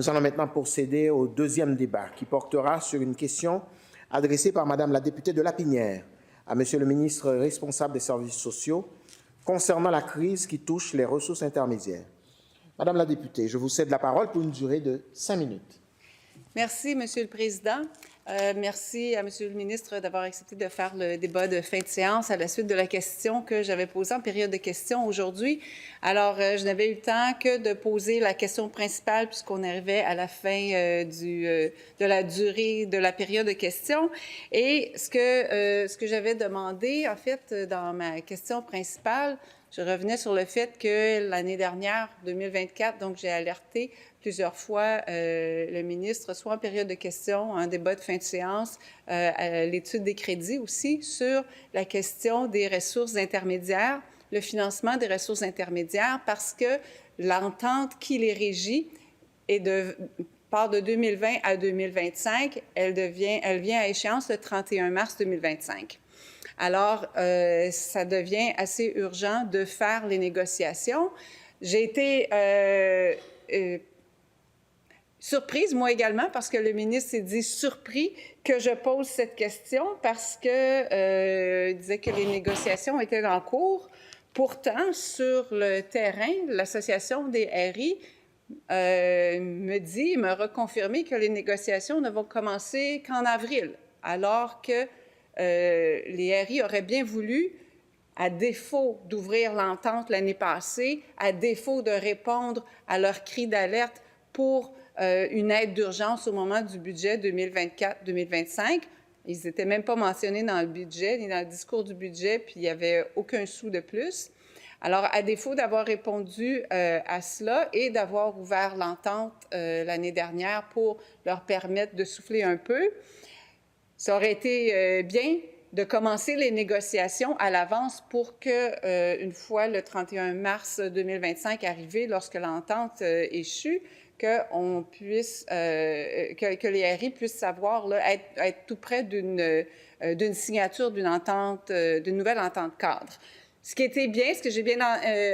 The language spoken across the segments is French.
Nous allons maintenant procéder au deuxième débat qui portera sur une question adressée par Madame la députée de Lapinière à Monsieur le ministre responsable des services sociaux concernant la crise qui touche les ressources intermédiaires. Madame la députée, je vous cède la parole pour une durée de 5 minutes. Merci, Monsieur le Président. Merci à Monsieur le ministre d'avoir accepté de faire le débat de fin de séance à la suite de la question que j'avais posée en période de questions aujourd'hui. Alors, je n'avais eu le temps que de poser la question principale puisqu'on arrivait à la fin de la durée de la période de questions. Et ce que j'avais demandé, en fait, dans ma question principale, je revenais sur le fait que l'année dernière, 2024, donc j'ai alerté plusieurs fois le ministre, soit en période de questions, en débat de fin de séance, à l'étude des crédits aussi, sur la question des ressources intermédiaires, le financement des ressources intermédiaires, parce que l'entente qui les régit part de 2020 à 2025, elle vient à échéance le 31 mars 2025. Alors, ça devient assez urgent de faire les négociations. J'ai été surprise, moi également, parce que le ministre s'est dit surpris que je pose cette question parce que il disait que les négociations étaient en cours. Pourtant, sur le terrain, l'Association des RI me reconfirmé que les négociations ne vont commencer qu'en avril, alors que les RI auraient bien voulu, à défaut d'ouvrir l'entente l'année passée, à défaut de répondre à leur cri d'alerte pour une aide d'urgence au moment du budget 2024-2025. Ils n'étaient même pas mentionnés dans le budget, ni dans le discours du budget, puis il n'y avait aucun sou de plus. Alors, à défaut d'avoir répondu à cela et d'avoir ouvert l'entente l'année dernière pour leur permettre de souffler un peu, ça aurait été bien de commencer les négociations à l'avance pour que, une fois le 31 mars 2025 arrivé, lorsque l'entente échue, que les RI puissent savoir là, être tout près d'une signature d'une nouvelle entente cadre. Ce qui était bien, ce que j'ai bien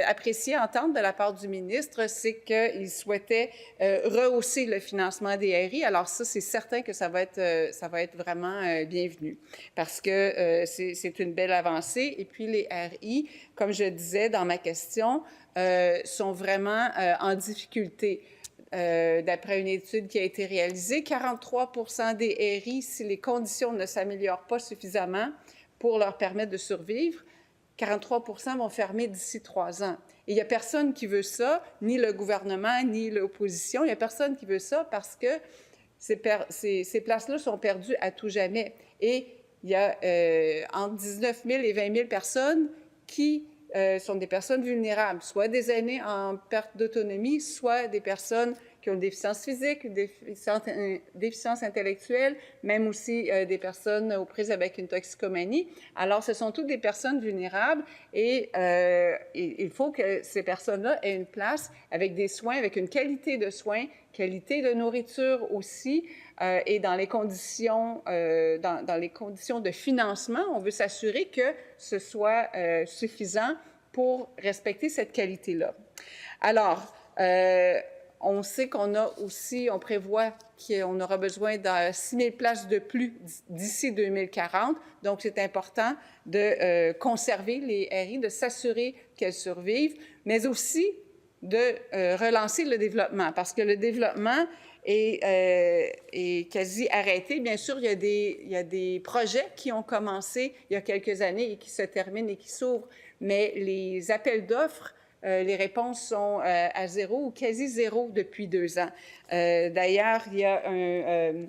apprécié entendre de la part du ministre, c'est qu'il souhaitait rehausser le financement des RI. Alors ça, c'est certain que ça va être vraiment bienvenu parce que c'est une belle avancée. Et puis les RI, comme je disais dans ma question, sont vraiment en difficulté. D'après une étude qui a été réalisée, 43 des RI, si les conditions ne s'améliorent pas suffisamment pour leur permettre de survivre, 43 vont fermer d'ici 3 ans. Et il n'y a personne qui veut ça, ni le gouvernement, ni l'opposition. Il n'y a personne qui veut ça parce que ces places-là sont perdues à tout jamais. Et il y a entre 19 000 et 20 000 personnes qui sont des personnes vulnérables, soit des aînés en perte d'autonomie, soit des personnes qui ont une déficience physique, une déficience intellectuelle, même aussi des personnes aux prises avec une toxicomanie. Alors, ce sont toutes des personnes vulnérables et il faut que ces personnes-là aient une place avec des soins, avec une qualité de soins, qualité de nourriture aussi, et dans les conditions de financement, on veut s'assurer que ce soit suffisant pour respecter cette qualité-là. Alors, on sait on prévoit qu'on aura besoin de 6 000 places de plus d'ici 2040. Donc, c'est important de conserver les RI, de s'assurer qu'elles survivent, mais aussi de relancer le développement, parce que le développement est quasi arrêté. Bien sûr, il y a des projets qui ont commencé il y a quelques années et qui se terminent et qui s'ouvrent, mais les appels d'offres, les réponses sont à zéro ou quasi zéro depuis 2 ans. D'ailleurs, il y a un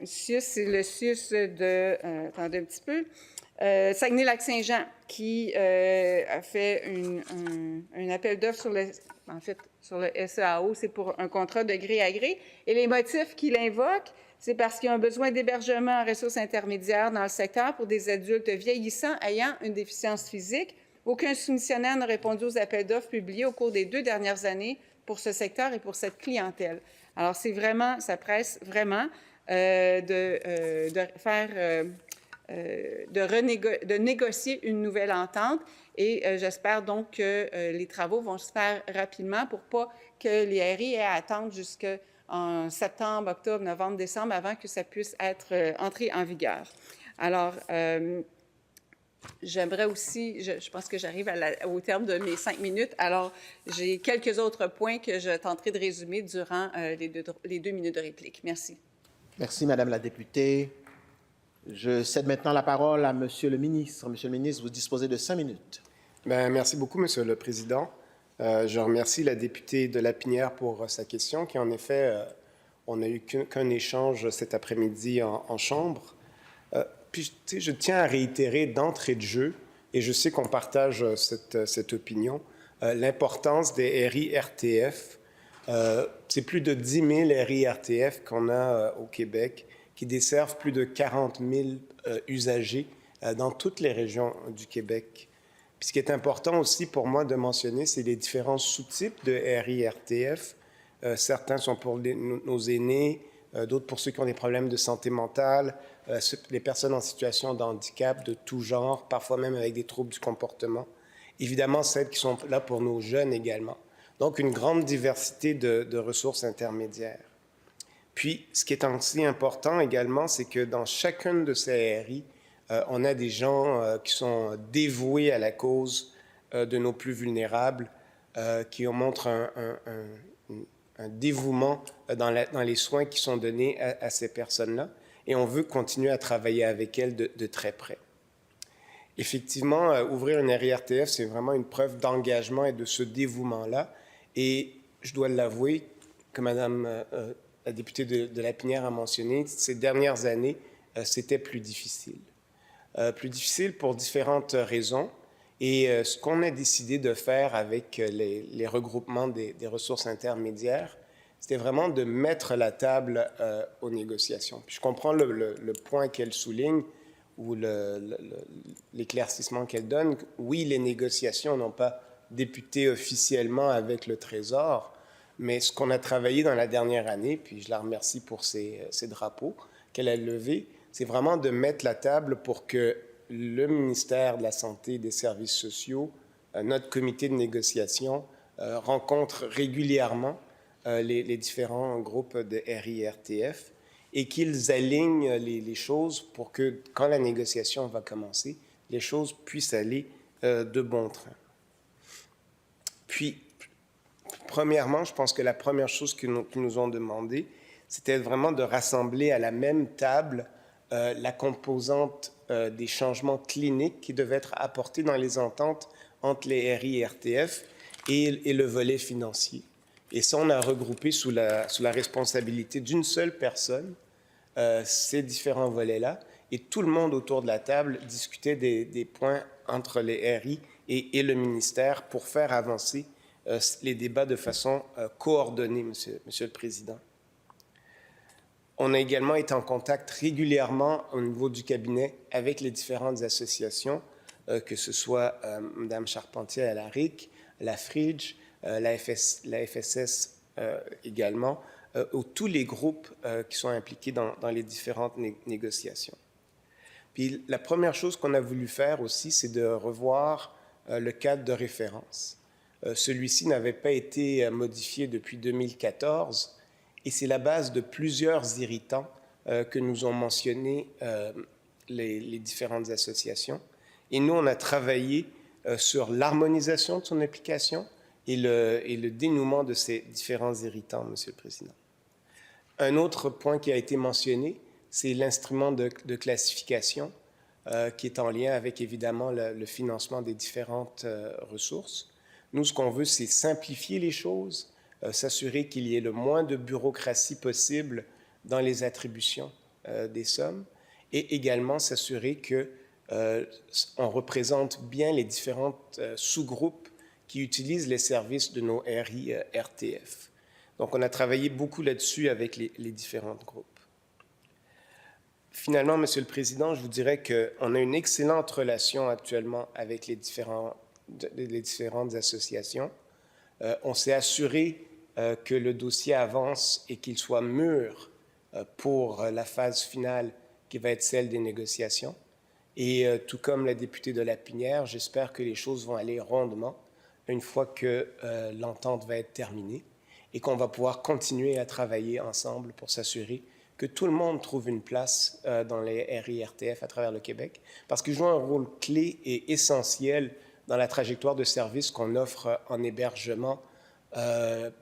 CIUS, c'est le CIUS de... attendez un petit peu. Saguenay-Lac-Saint-Jean, qui a fait un appel d'offres sur le SEAO, c'est pour un contrat de gré à gré. Et les motifs qu'il invoque, c'est parce qu'il y a un besoin d'hébergement en ressources intermédiaires dans le secteur pour des adultes vieillissants ayant une déficience physique. Aucun soumissionnaire n'a répondu aux appels d'offres publiés au cours des 2 dernières années pour ce secteur et pour cette clientèle. Alors, ça presse vraiment de faire de négocier une nouvelle entente. Et j'espère donc que les travaux vont se faire rapidement pour pas que les RI aient à attendre jusqu'en septembre, octobre, novembre, décembre avant que ça puisse être entré en vigueur. Alors, j'aimerais aussi, je pense que j'arrive au terme de mes 5 minutes, alors j'ai quelques autres points que je tenterai de résumer durant les 2 minutes de réplique. Merci. Merci, Madame la députée. Je cède maintenant la parole à Monsieur le ministre. Monsieur le ministre, vous disposez de 5 minutes. Merci beaucoup, Monsieur le Président. Je remercie la députée de Lapinière pour sa question, qui en effet, on n'a eu qu'un échange cet après-midi en Chambre. Puis, je tiens à réitérer d'entrée de jeu, et je sais qu'on partage cette opinion, l'importance des RI-RTF. C'est plus de 10 000 RI-RTF qu'on a au Québec, qui desservent plus de 40 000 usagers dans toutes les régions du Québec. Puis ce qui est important aussi pour moi de mentionner, c'est les différents sous-types de RI-RTF. Certains sont pour nos aînés, d'autres pour ceux qui ont des problèmes de santé mentale, les personnes en situation de handicap de tout genre, parfois même avec des troubles du comportement. Évidemment, celles qui sont là pour nos jeunes également. Donc, une grande diversité de ressources intermédiaires. Puis, ce qui est aussi important également, c'est que dans chacune de ces RI, on a des gens qui sont dévoués à la cause de nos plus vulnérables, qui montrent un dévouement dans les soins qui sont donnés à ces personnes-là. Et on veut continuer à travailler avec elles de très près. Effectivement, ouvrir une RI-RTF, c'est vraiment une preuve d'engagement et de ce dévouement-là. Et je dois l'avouer, que Madame la députée de Lapinière a mentionné, ces dernières années, c'était plus difficile. Plus difficile pour différentes raisons. Et ce qu'on a décidé de faire avec les regroupements des ressources intermédiaires, c'était vraiment de mettre la table aux négociations. Puis je comprends le point qu'elle souligne ou l'éclaircissement qu'elle donne. Oui, les négociations n'ont pas débuté officiellement avec le Trésor, mais ce qu'on a travaillé dans la dernière année, puis je la remercie pour ces drapeaux qu'elle a levés, c'est vraiment de mettre la table pour que le ministère de la Santé et des Services sociaux, notre comité de négociation, rencontre régulièrement les différents groupes de RI-RTF et qu'ils alignent les choses pour que, quand la négociation va commencer, les choses puissent aller de bon train. Puis, premièrement, je pense que la première chose qu'ils nous ont demandé, c'était vraiment de rassembler à la même table la composante des changements cliniques qui devaient être apportés dans les ententes entre les RI-RTF et le volet financier. Et ça, on a regroupé sous la responsabilité d'une seule personne ces différents volets-là. Et tout le monde autour de la table discutait des points entre les RI et le ministère pour faire avancer les débats de façon coordonnée, Monsieur le Président. On a également été en contact régulièrement au niveau du cabinet avec les différentes associations, que ce soit Mme Charpentier à la RIC, la FRIDGE, la FSS également, ou tous les groupes qui sont impliqués dans les différentes négociations. Puis la première chose qu'on a voulu faire aussi, c'est de revoir le cadre de référence. Celui-ci n'avait pas été modifié depuis 2014 et c'est la base de plusieurs irritants que nous ont mentionnés les différentes associations. Et nous, on a travaillé sur l'harmonisation de son application et le dénouement de ces différents irritants, Monsieur le Président. Un autre point qui a été mentionné, c'est l'instrument de classification qui est en lien avec, évidemment, le financement des différentes ressources. Nous, ce qu'on veut, c'est simplifier les choses, s'assurer qu'il y ait le moins de bureaucratie possible dans les attributions des sommes et également s'assurer qu'on représente bien les différentes sous-groupes qui utilisent les services de nos RI-RTF. Donc, on a travaillé beaucoup là-dessus avec les différents groupes. Finalement, Monsieur le Président, je vous dirais qu'on a une excellente relation actuellement avec les différentes associations. On s'est assuré que le dossier avance et qu'il soit mûr pour la phase finale qui va être celle des négociations. Et tout comme la députée de Lapinière, j'espère que les choses vont aller rondement une fois que l'entente va être terminée et qu'on va pouvoir continuer à travailler ensemble pour s'assurer que tout le monde trouve une place dans les RIRTF à travers le Québec, parce qu'ils jouent un rôle clé et essentiel dans la trajectoire de services qu'on offre en hébergement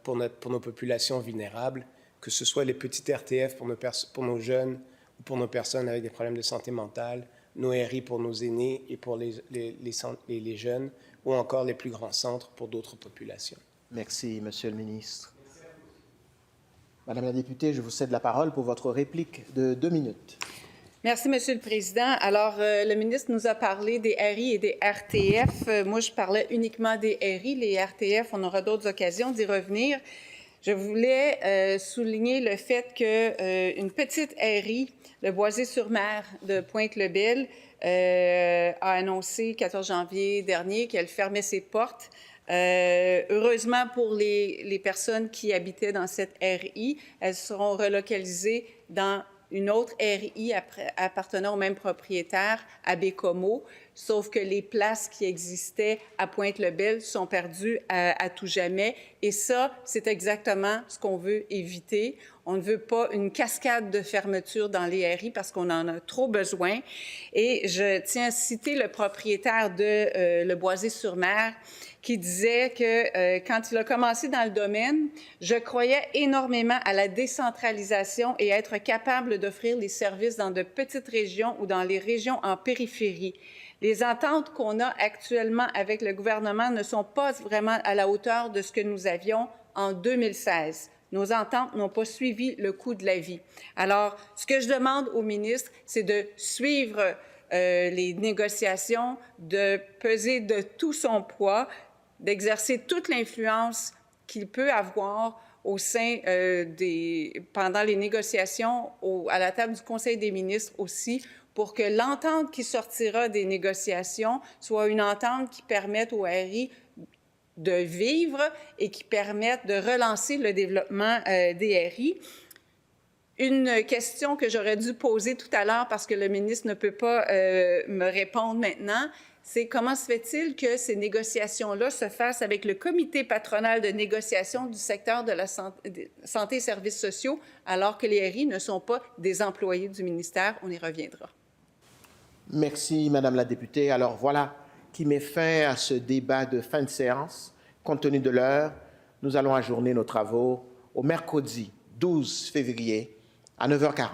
pour nos populations vulnérables, que ce soit les petits RTF pour nos jeunes ou pour nos personnes avec des problèmes de santé mentale, nos RI pour nos aînés et pour les jeunes, ou encore les plus grands centres pour d'autres populations. Merci, Monsieur le ministre. Madame la députée, je vous cède la parole pour votre réplique de 2 minutes. Merci, Monsieur le Président. Alors, le ministre nous a parlé des RI et des RTF. Moi, je parlais uniquement des RI. Les RTF, on aura d'autres occasions d'y revenir. Je voulais souligner le fait qu'une petite RI, le Boisé-sur-Mer de Pointe-le-Bel, a annoncé le 14 janvier dernier qu'elle fermait ses portes. Heureusement pour les personnes qui habitaient dans cette RI, elles seront relocalisées dans une autre RI appartenant au même propriétaire, à Bécomo, sauf que les places qui existaient à Pointe-le-Bel sont perdues à tout jamais. Et ça, c'est exactement ce qu'on veut éviter. On ne veut pas une cascade de fermetures dans les RI parce qu'on en a trop besoin. Et je tiens à citer le propriétaire de Le Boisé-sur-Mer qui disait que quand il a commencé dans le domaine, je croyais énormément à la décentralisation et à être capable d'offrir les services dans de petites régions ou dans les régions en périphérie. Les ententes qu'on a actuellement avec le gouvernement ne sont pas vraiment à la hauteur de ce que nous avions en 2016. Nos ententes n'ont pas suivi le coût de la vie. Alors, ce que je demande au ministre, c'est de suivre les négociations, de peser de tout son poids, d'exercer toute l'influence qu'il peut avoir au sein pendant les négociations, à la table du Conseil des ministres aussi, pour que l'entente qui sortira des négociations soit une entente qui permette au RI de vivre et qui permette de relancer le développement des RI. Une question que j'aurais dû poser tout à l'heure parce que le ministre ne peut pas me répondre maintenant, c'est comment se fait-il que ces négociations-là se fassent avec le comité patronal de négociation du secteur de la santé et services sociaux, alors que les RI ne sont pas des employés du ministère? On y reviendra. Merci, Madame la députée. Alors voilà qui met fin à ce débat de fin de séance. Compte tenu de l'heure, nous allons ajourner nos travaux au mercredi 12 février à 9h40.